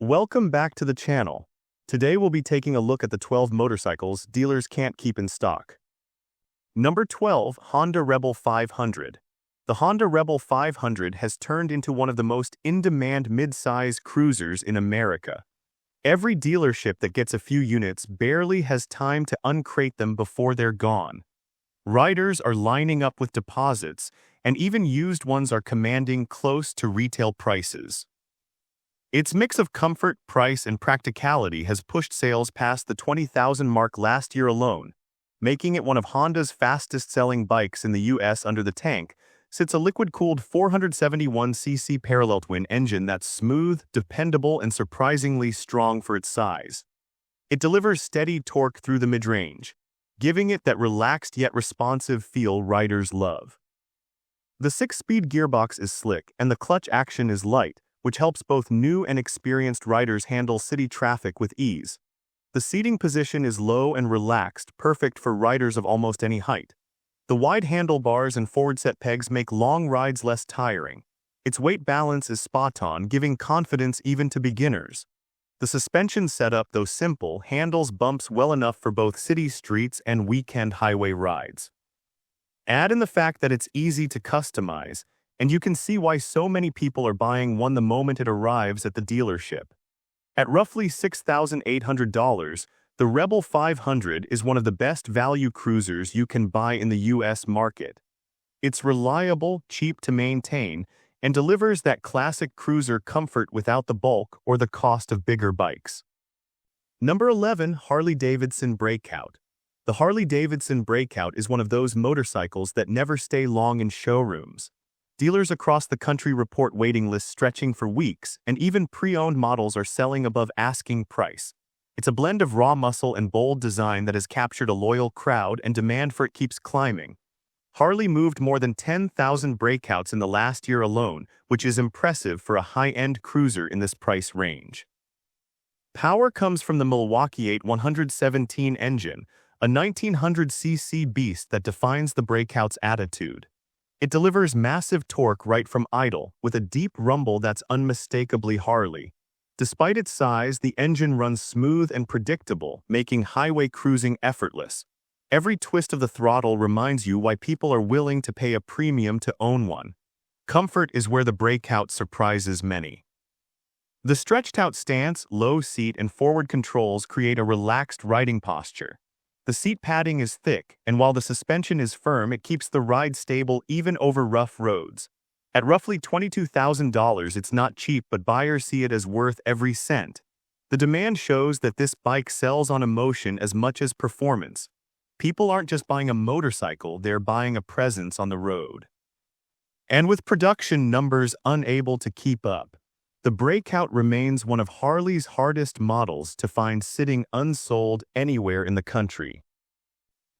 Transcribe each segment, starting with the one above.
Welcome back to the channel. Today we'll be taking a look at the 12 motorcycles dealers can't keep in stock. Number 12, Honda Rebel 500. The Honda Rebel 500 has turned into one of the most in-demand mid-size cruisers in America. Every dealership that gets a few units barely has time to uncrate them before they're gone. Riders are lining up with deposits, and even used ones are commanding close to retail prices. Its mix of comfort, price, and practicality has pushed sales past the 20,000 mark last year alone, making it one of Honda's fastest-selling bikes in the US. Under the tank sits a liquid-cooled 471cc parallel twin engine that's smooth, dependable, and surprisingly strong for its size. It delivers steady torque through the mid-range, giving it that relaxed yet responsive feel riders love. The 6-speed gearbox is slick and the clutch action is light, which helps both new and experienced riders handle city traffic with ease. The seating position is low and relaxed, perfect for riders of almost any height. The wide handlebars and forward-set pegs make long rides less tiring. Its weight balance is spot-on, giving confidence even to beginners. The suspension setup, though simple, handles bumps well enough for both city streets and weekend highway rides. Add in the fact that it's easy to customize, and you can see why so many people are buying one the moment it arrives at the dealership. At roughly $6,800, the Rebel 500 is one of the best value cruisers you can buy in the US market. It's reliable, cheap to maintain, and delivers that classic cruiser comfort without the bulk or the cost of bigger bikes. Number 11, Harley-Davidson Breakout. The Harley-Davidson Breakout is one of those motorcycles that never stay long in showrooms. Dealers across the country report waiting lists stretching for weeks, and even pre-owned models are selling above asking price. It's a blend of raw muscle and bold design that has captured a loyal crowd, and demand for it keeps climbing. Harley moved more than 10,000 breakouts in the last year alone, which is impressive for a high-end cruiser in this price range. Power comes from the Milwaukee 117 engine, a 1900cc beast that defines the Breakout's attitude. It delivers massive torque right from idle, with a deep rumble that's unmistakably Harley. Despite its size, the engine runs smooth and predictable, making highway cruising effortless. Every twist of the throttle reminds you why people are willing to pay a premium to own one. Comfort is where the Breakout surprises many. The stretched-out stance, low seat, and forward controls create a relaxed riding posture. The seat padding is thick, and while the suspension is firm, it keeps the ride stable even over rough roads. At roughly $22,000, it's not cheap, but buyers see it as worth every cent. The demand shows that this bike sells on emotion as much as performance. People aren't just buying a motorcycle, they're buying a presence on the road. And with production numbers unable to keep up, the Breakout remains one of Harley's hardest models to find sitting unsold anywhere in the country.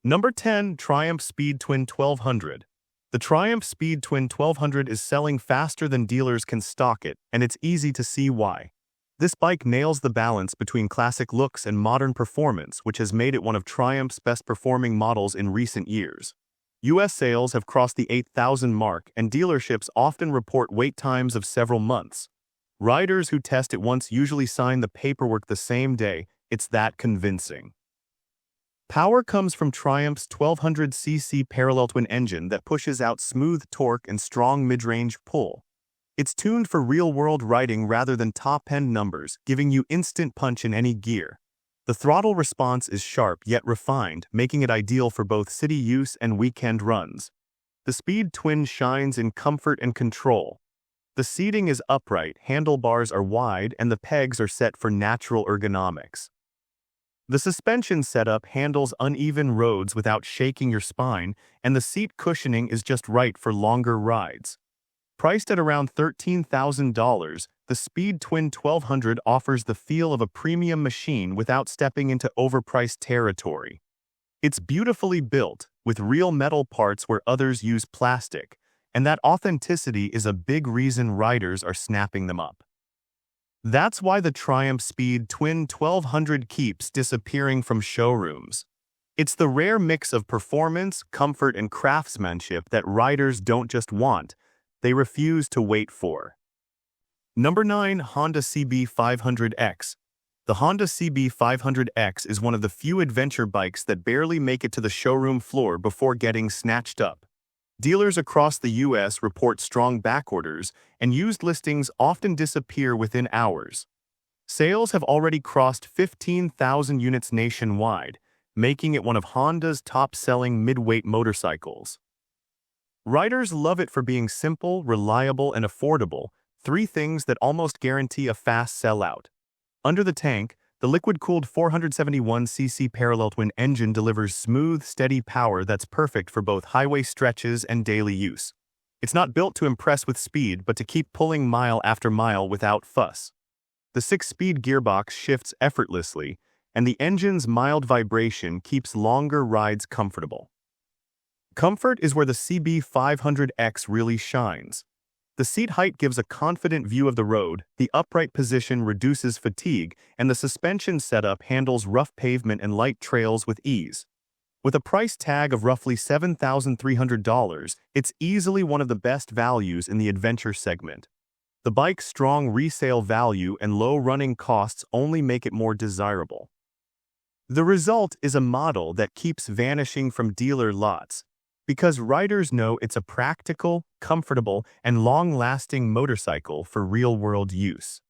Number 10, Triumph Speed Twin 1200. The Triumph Speed Twin 1200 is selling faster than dealers can stock it, and it's easy to see why. This bike nails the balance between classic looks and modern performance, which has made it one of Triumph's best-performing models in recent years. US sales have crossed the 8,000 mark, and dealerships often report wait times of several months. Riders who test it once usually sign the paperwork the same day. It's that convincing. Power comes from Triumph's 1200cc parallel twin engine that pushes out smooth torque and strong mid-range pull. It's tuned for real-world riding rather than top-end numbers, giving you instant punch in any gear. The throttle response is sharp yet refined, making it ideal for both city use and weekend runs. The Speed Twin shines in comfort and control. The seating is upright, handlebars are wide, and the pegs are set for natural ergonomics. The suspension setup handles uneven roads without shaking your spine, and the seat cushioning is just right for longer rides. Priced at around $13,000, the Speed Twin 1200 offers the feel of a premium machine without stepping into overpriced territory. It's beautifully built, with real metal parts where others use plastic, and that authenticity is a big reason riders are snapping them up. That's why the Triumph Speed Twin 1200 keeps disappearing from showrooms. It's the rare mix of performance, comfort, and craftsmanship that riders don't just want, they refuse to wait for. Number 9. Honda CB500X. The Honda CB500X is one of the few adventure bikes that barely make it to the showroom floor before getting snatched up. Dealers across the U.S. report strong backorders, and used listings often disappear within hours. Sales have already crossed 15,000 units nationwide, making it one of Honda's top-selling mid-weight motorcycles. Riders love it for being simple, reliable, and affordable, three things that almost guarantee a fast sellout. Under the tank, the liquid-cooled 471cc parallel twin engine delivers smooth, steady power that's perfect for both highway stretches and daily use. It's not built to impress with speed, but to keep pulling mile after mile without fuss. The 6-speed gearbox shifts effortlessly, and the engine's mild vibration keeps longer rides comfortable. Comfort is where the CB500X really shines. The seat height gives a confident view of the road, the upright position reduces fatigue, and the suspension setup handles rough pavement and light trails with ease. With a price tag of roughly $7,300, it's easily one of the best values in the adventure segment. The bike's strong resale value and low running costs only make it more desirable. The result is a model that keeps vanishing from dealer lots, because riders know it's a practical, comfortable, and long-lasting motorcycle for real-world use.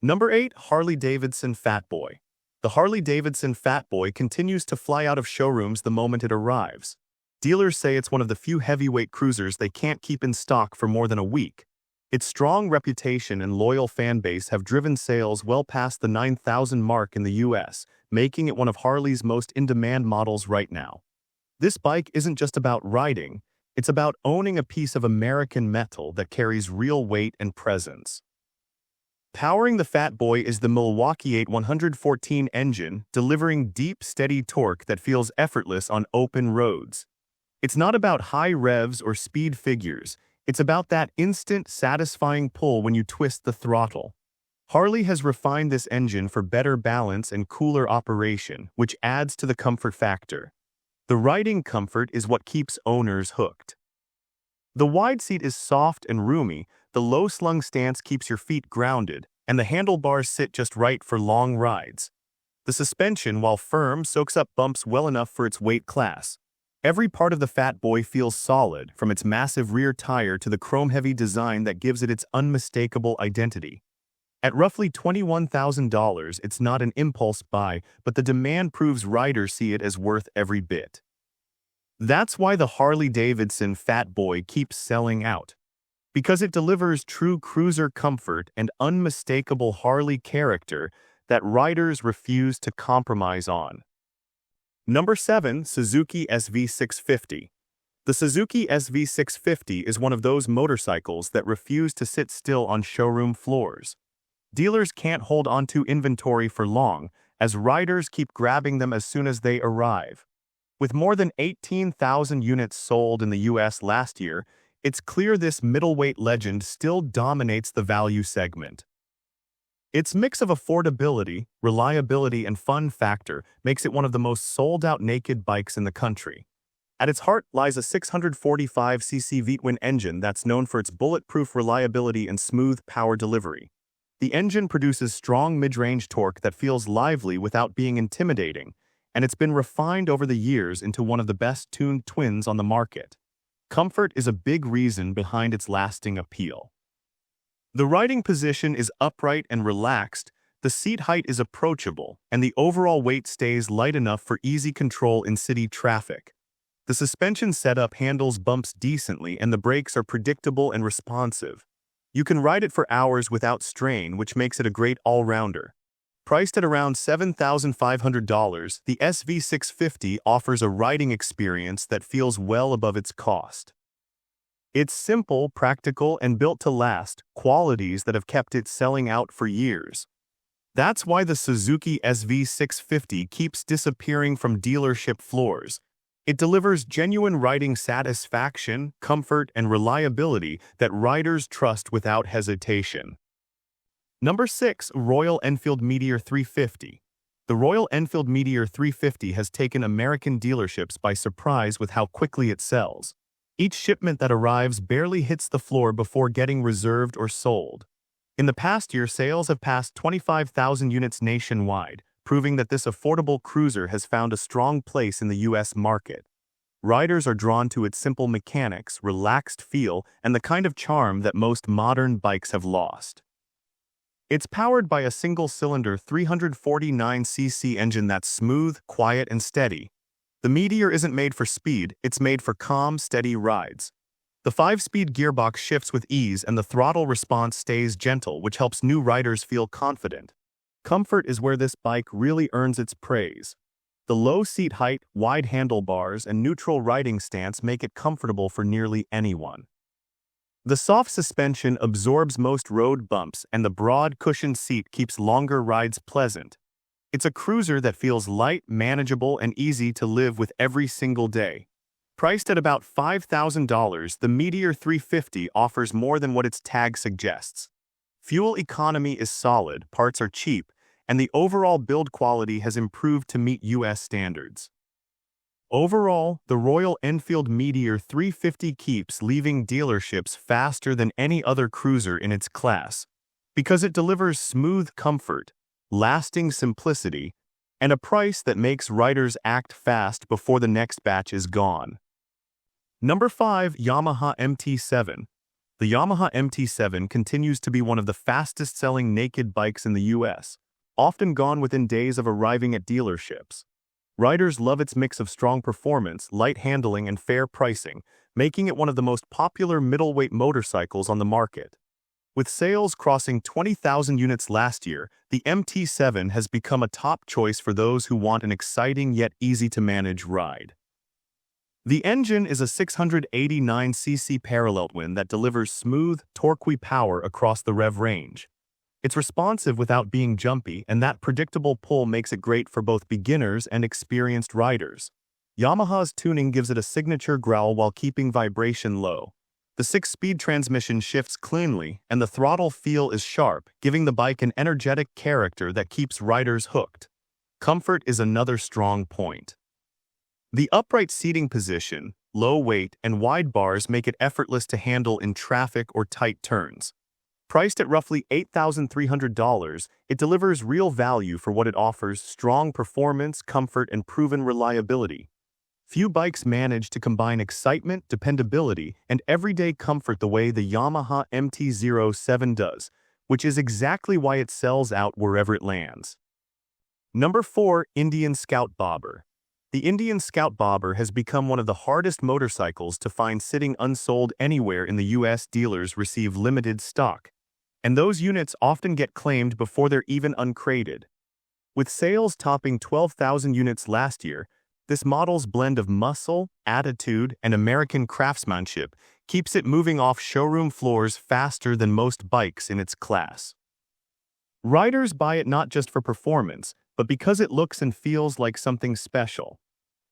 Number 8. Harley-Davidson Fat Boy. The Harley-Davidson Fat Boy continues to fly out of showrooms the moment it arrives. Dealers say it's one of the few heavyweight cruisers they can't keep in stock for more than a week. Its strong reputation and loyal fan base have driven sales well past the 9,000 mark in the US, making it one of Harley's most in-demand models right now. This bike isn't just about riding, it's about owning a piece of American metal that carries real weight and presence. Powering the Fat Boy is the Milwaukee 8114 engine, delivering deep, steady torque that feels effortless on open roads. It's not about high revs or speed figures, it's about that instant, satisfying pull when you twist the throttle. Harley has refined this engine for better balance and cooler operation, which adds to the comfort factor. The riding comfort is what keeps owners hooked. The wide seat is soft and roomy, the low-slung stance keeps your feet grounded, and the handlebars sit just right for long rides. The suspension, while firm, soaks up bumps well enough for its weight class. Every part of the Fat Boy feels solid, from its massive rear tire to the chrome-heavy design that gives it its unmistakable identity. At roughly $21,000, it's not an impulse buy, but the demand proves riders see it as worth every bit. That's why the Harley-Davidson Fat Boy keeps selling out. Because it delivers true cruiser comfort and unmistakable Harley character that riders refuse to compromise on. Number 7. Suzuki SV650. The Suzuki SV650 is one of those motorcycles that refuse to sit still on showroom floors. Dealers can't hold onto inventory for long, as riders keep grabbing them as soon as they arrive. With more than 18,000 units sold in the US last year, it's clear this middleweight legend still dominates the value segment. Its mix of affordability, reliability, and fun factor makes it one of the most sold-out naked bikes in the country. At its heart lies a 645cc V-twin engine that's known for its bulletproof reliability and smooth power delivery. The engine produces strong mid-range torque that feels lively without being intimidating, and it's been refined over the years into one of the best-tuned twins on the market. Comfort is a big reason behind its lasting appeal. The riding position is upright and relaxed, the seat height is approachable, and the overall weight stays light enough for easy control in city traffic. The suspension setup handles bumps decently, and the brakes are predictable and responsive. You can ride it for hours without strain, which makes it a great all-rounder. Priced at around $7,500, the SV650 offers a riding experience that feels well above its cost. It's simple, practical, and built to last, qualities that have kept it selling out for years. That's why the Suzuki SV650 keeps disappearing from dealership floors. It delivers genuine riding satisfaction, comfort, and reliability that riders trust without hesitation. Number 6. Royal Enfield Meteor 350. The Royal Enfield Meteor 350 has taken American dealerships by surprise with how quickly it sells. Each shipment that arrives barely hits the floor before getting reserved or sold. In the past year, sales have passed 25,000 units nationwide, proving that this affordable cruiser has found a strong place in the U.S. market. Riders are drawn to its simple mechanics, relaxed feel, and the kind of charm that most modern bikes have lost. It's powered by a single-cylinder 349cc engine that's smooth, quiet, and steady. The Meteor isn't made for speed, it's made for calm, steady rides. The 5-speed gearbox shifts with ease and the throttle response stays gentle, which helps new riders feel confident. Comfort is where this bike really earns its praise. The low seat height, wide handlebars, and neutral riding stance make it comfortable for nearly anyone. The soft suspension absorbs most road bumps, and the broad cushioned seat keeps longer rides pleasant. It's a cruiser that feels light, manageable, and easy to live with every single day. Priced at about $5,000, the Meteor 350 offers more than what its tag suggests. Fuel economy is solid, parts are cheap, and the overall build quality has improved to meet U.S. standards. Overall, the Royal Enfield Meteor 350 keeps leaving dealerships faster than any other cruiser in its class, because it delivers smooth comfort, lasting simplicity, and a price that makes riders act fast before the next batch is gone. Number 5. Yamaha MT-07. The Yamaha MT-07 continues to be one of the fastest-selling naked bikes in the U.S., often gone within days of arriving at dealerships. Riders love its mix of strong performance, light handling, and fair pricing, making it one of the most popular middleweight motorcycles on the market. With sales crossing 20,000 units last year, the MT-07 has become a top choice for those who want an exciting yet easy-to-manage ride. The engine is a 689cc parallel twin that delivers smooth, torquey power across the rev range. It's responsive without being jumpy, and that predictable pull makes it great for both beginners and experienced riders. Yamaha's tuning gives it a signature growl while keeping vibration low. The 6-speed transmission shifts cleanly, and the throttle feel is sharp, giving the bike an energetic character that keeps riders hooked. Comfort is another strong point. The upright seating position, low weight, and wide bars make it effortless to handle in traffic or tight turns. Priced at roughly $8,300, it delivers real value for what it offers: strong performance, comfort, and proven reliability. Few bikes manage to combine excitement, dependability, and everyday comfort the way the Yamaha MT-07 does, which is exactly why it sells out wherever it lands. Number 4. Indian Scout Bobber. The Indian Scout Bobber has become one of the hardest motorcycles to find sitting unsold anywhere in the U.S. Dealers receive limited stock, and those units often get claimed before they're even uncrated. With sales topping 12,000 units last year, this model's blend of muscle, attitude, and American craftsmanship keeps it moving off showroom floors faster than most bikes in its class. Riders buy it not just for performance, but because it looks and feels like something special.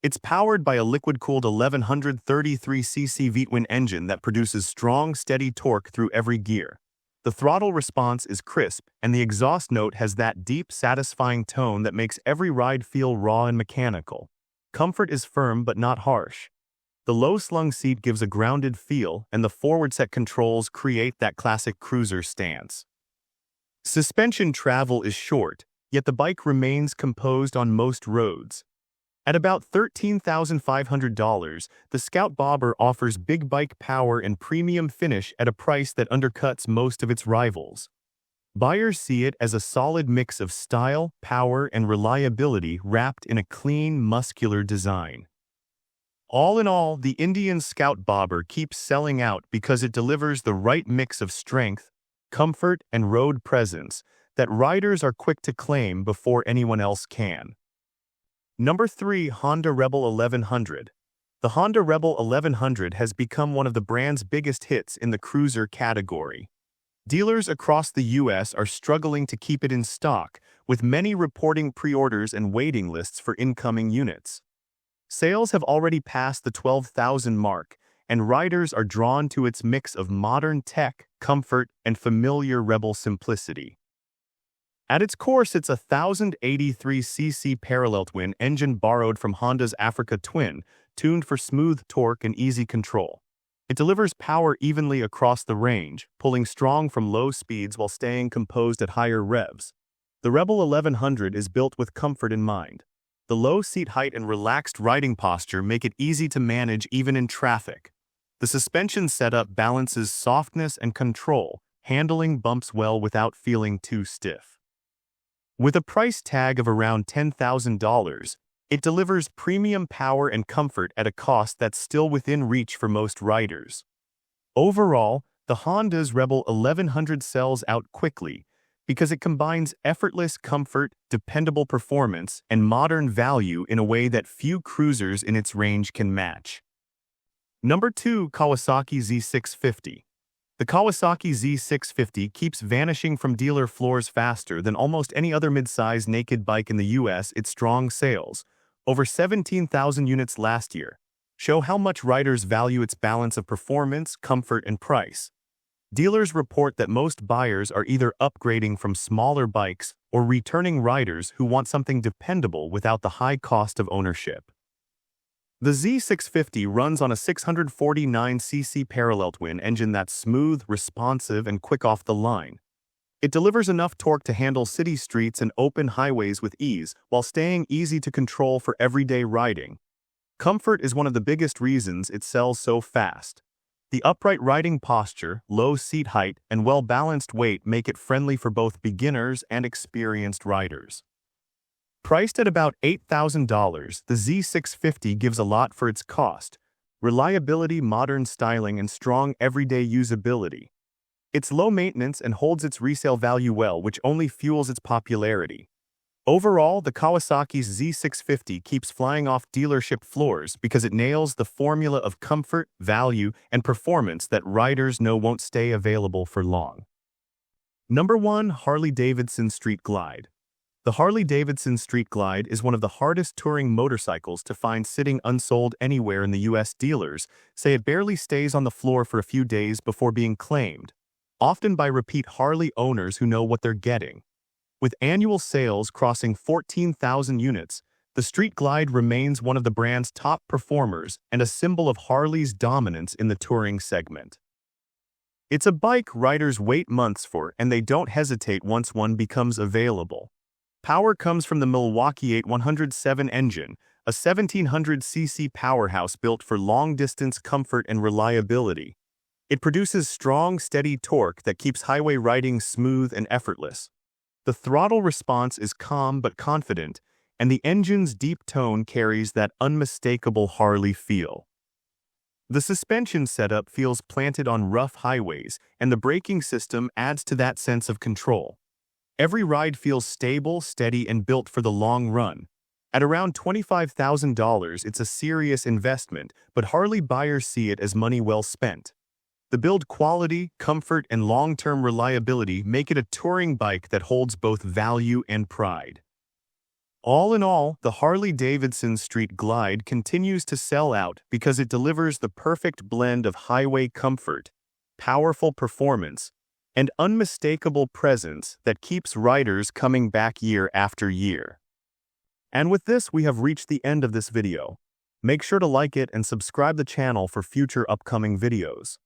It's powered by a liquid-cooled 1133cc V-twin engine that produces strong, steady torque through every gear. The throttle response is crisp, and the exhaust note has that deep, satisfying tone that makes every ride feel raw and mechanical. Comfort is firm but not harsh. The low-slung seat gives a grounded feel, and the forward-set controls create that classic cruiser stance. Suspension travel is short, yet the bike remains composed on most roads. At about $13,500, the Scout Bobber offers big bike power and premium finish at a price that undercuts most of its rivals. Buyers see it as a solid mix of style, power, and reliability wrapped in a clean, muscular design. All in all, the Indian Scout Bobber keeps selling out because it delivers the right mix of strength, comfort, and road presence that riders are quick to claim before anyone else can. Number 3. Honda Rebel 1100. The Honda Rebel 1100 has become one of the brand's biggest hits in the cruiser category. Dealers across the U.S. are struggling to keep it in stock, with many reporting pre-orders and waiting lists for incoming units. Sales have already passed the 12,000 mark, and riders are drawn to its mix of modern tech, comfort, and familiar Rebel simplicity. At its core sits a 1083cc parallel twin engine borrowed from Honda's Africa Twin, tuned for smooth torque and easy control. It delivers power evenly across the range, pulling strong from low speeds while staying composed at higher revs. The Rebel 1100 is built with comfort in mind. The low seat height and relaxed riding posture make it easy to manage even in traffic. The suspension setup balances softness and control, handling bumps well without feeling too stiff. With a price tag of around $10,000, it delivers premium power and comfort at a cost that's still within reach for most riders. Overall, the Honda's Rebel 1100 sells out quickly because it combines effortless comfort, dependable performance, and modern value in a way that few cruisers in its range can match. Number 2. Kawasaki Z650. The Kawasaki Z650 keeps vanishing from dealer floors faster than almost any other mid-size naked bike in the US. Its strong sales, over 17,000 units last year, show how much riders value its balance of performance, comfort, and price. Dealers report that most buyers are either upgrading from smaller bikes or returning riders who want something dependable without the high cost of ownership. The Z650 runs on a 649cc parallel twin engine that's smooth, responsive, and quick off the line. It delivers enough torque to handle city streets and open highways with ease, while staying easy to control for everyday riding. Comfort is one of the biggest reasons it sells so fast. The upright riding posture, low seat height, and well-balanced weight make it friendly for both beginners and experienced riders. Priced at about $8,000, the Z650 gives a lot for its cost: reliability, modern styling, and strong everyday usability. It's low maintenance and holds its resale value well, which only fuels its popularity. Overall, the Kawasaki's Z650 keeps flying off dealership floors because it nails the formula of comfort, value, and performance that riders know won't stay available for long. Number 1. Harley-Davidson Street Glide. The Harley-Davidson Street Glide is one of the hardest touring motorcycles to find sitting unsold anywhere in the US. Dealers say it barely stays on the floor for a few days before being claimed, often by repeat Harley owners who know what they're getting. With annual sales crossing 14,000 units, the Street Glide remains one of the brand's top performers and a symbol of Harley's dominance in the touring segment. It's a bike riders wait months for, and they don't hesitate once one becomes available. Power comes from the Milwaukee 8107 engine, a 1700cc powerhouse built for long-distance comfort and reliability. It produces strong, steady torque that keeps highway riding smooth and effortless. The throttle response is calm but confident, and the engine's deep tone carries that unmistakable Harley feel. The suspension setup feels planted on rough highways, and the braking system adds to that sense of control. Every ride feels stable, steady, and built for the long run. At around $25,000, it's a serious investment, but Harley buyers see it as money well spent. The build quality, comfort, and long-term reliability make it a touring bike that holds both value and pride. All in all, the Harley-Davidson Street Glide continues to sell out because it delivers the perfect blend of highway comfort, powerful performance, and unmistakable presence that keeps riders coming back year after year. And with this, we have reached the end of this video. Make sure to like it and subscribe the channel for future upcoming videos.